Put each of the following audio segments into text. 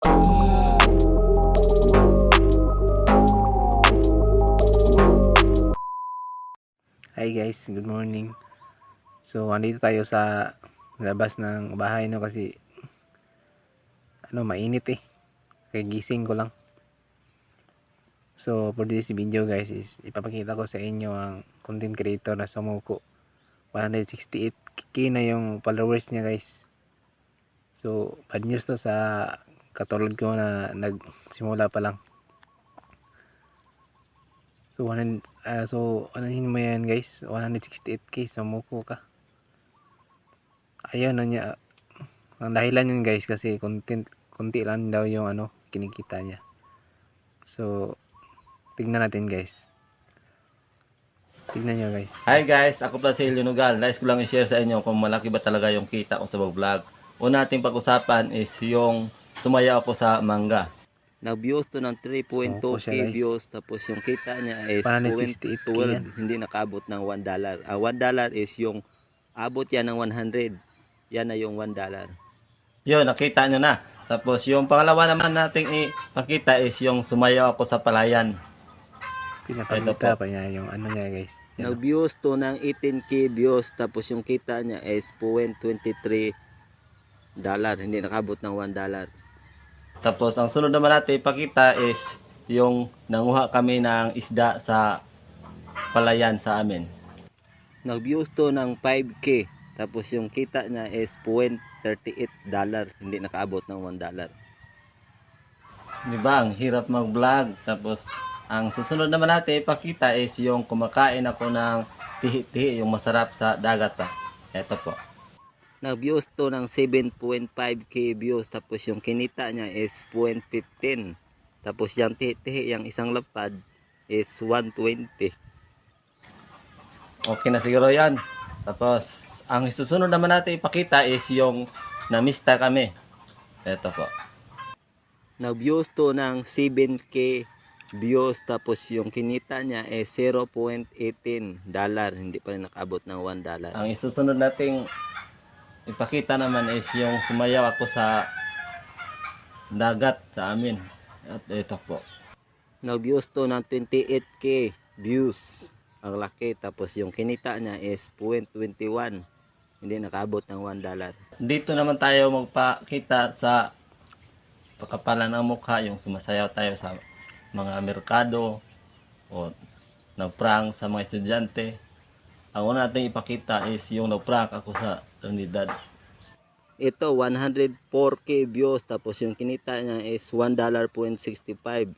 Hi guys, good morning. So, andito tayo sa labas ng bahay no kasi mainit eh. Kaya gising ko lang. So, for this video guys is ipapakita ko sa inyo ang content creator na sumuko. 168k na yung followers niya guys. So, bad news to sa katulad ko na nagsimula pa lang. So, anahin mo yan guys, 168k, sumuko ka. Ayaw na niya. Ang dahilan yun guys kasi konti lang daw yung kinikita niya. So, tignan natin guys. Tignan nyo guys. Hi guys, ako pala si Lunugal. Nais ko lang i-share sa inyo kung malaki ba talaga yung kita ko sa vlog. Una nating pag-usapan is yung sumaya ako sa mangga. Nag-views to ng Sumuko 3.2k siya, guys. views, tapos yung kita niya is 168K 0.12, hindi nakaabot ng $1. $1 is yung abot yan ng 100. Yan na yung $1. Yun, nakita nyo na. Tapos yung pangalawa naman nating ipakita is yung sumayaw ako sa palayan. Pinapakita pa niya yung niya guys. Yan, Nag-views to ng 18k views, tapos yung kita niya is $0.23. Hindi nakaabot ng $1. Tapos ang sunod naman natin ipakita is yung nanguha kami ng isda sa palayan sa amin. Nag-views to ng 5k, tapos yung kita niya is $0.38. Hindi nakaabot ng $1. Di ba? Ang hirap mag-vlog. Tapos ang susunod naman natin ipakita is yung kumakain ako ng tihi-tihi, yung masarap sa dagat pa. Ito po. Nag-views to ng 7.5k views, tapos yung kinita niya is 0.15. Tapos yung tihi-tihi, yung isang lapad is 120. Okay na siguro yan. Tapos ang susunod naman natin ipakita is yung namista kami. Ito po. Nag-views to ng 7k views, tapos yung kinita niya is $0.18. Hindi pa rin nakaabot ng $1. Ang isusunod nating ipakita naman is yung sumayaw ako sa dagat sa amin. At ito po. Nag-views to ng 28k views. Ang laki, tapos yung kinita niya is 0.21. Hindi nakaabot ng $1. Dito naman tayo magpakita sa pagkapalan ng mukha, yung sumasayaw tayo sa mga merkado o nag-prank sa mga estudyante. Ang una natin ipakita is yung nag-prank ako sa Trinidad. Ito 104k views, tapos yung kinita niya is $1.65.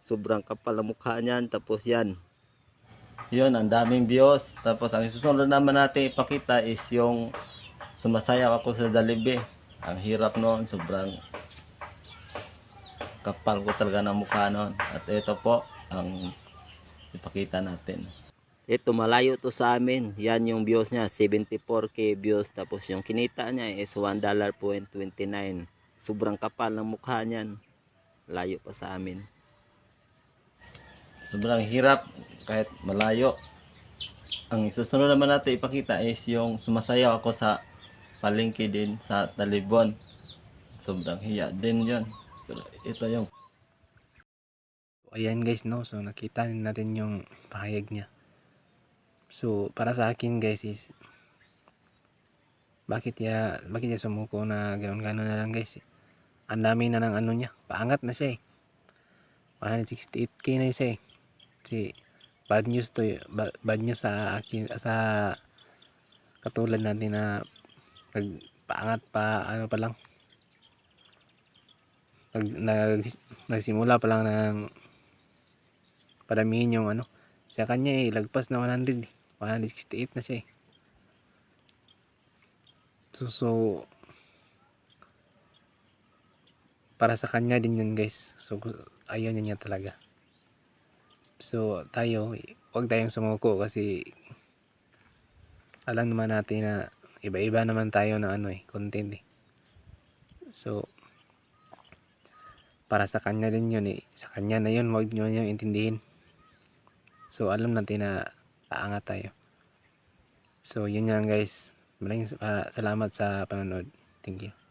Sobrang kapal ang mukha niyan, tapos yan. Yun, ang daming views. Tapos ang susunod naman natin ipakita is yung sumasayaw ako sa Dalibe. Ang hirap noon, sobrang kapal ko talaga ng mukha noon. At ito po ang ipakita natin. Ito malayo to sa amin. Yan yung views niya, 74k views, tapos yung kinita niya is $1.29. Sobrang kapal ng mukha niyan. Layo pa sa amin. Sobrang hirap kahit malayo. Ang susunod naman natin ipakita is yung sumasayaw ako sa palengke din sa Talibon. Sobrang hiya din yun. Pero ito yung ayan guys no. So, nakita natin yung pahayag niya. So, para sa akin guys is bakit niya sumuko na gano'n na lang guys. Ang dami na ng niya. Paangat na siya eh. 168k na siya eh. Kasi bad news to, bad news sa akin, sa katulad natin na nagpaangat pa pa lang. Nagsimula pa lang ng padamihin yung sa kanya eh, lagpas na 100 eh. 168 na siya eh. So para sa kanya din yun guys. So ayaw niya talaga. So tayo, huwag tayong sumuko kasi alam naman natin na iba-iba naman tayo na content eh. So para sa kanya din yun eh. Sa kanya na yun, huwag nyo intindihin. So alam natin na paangat tayo. So yun yan guys. Maraming salamat sa panonood. Thank you.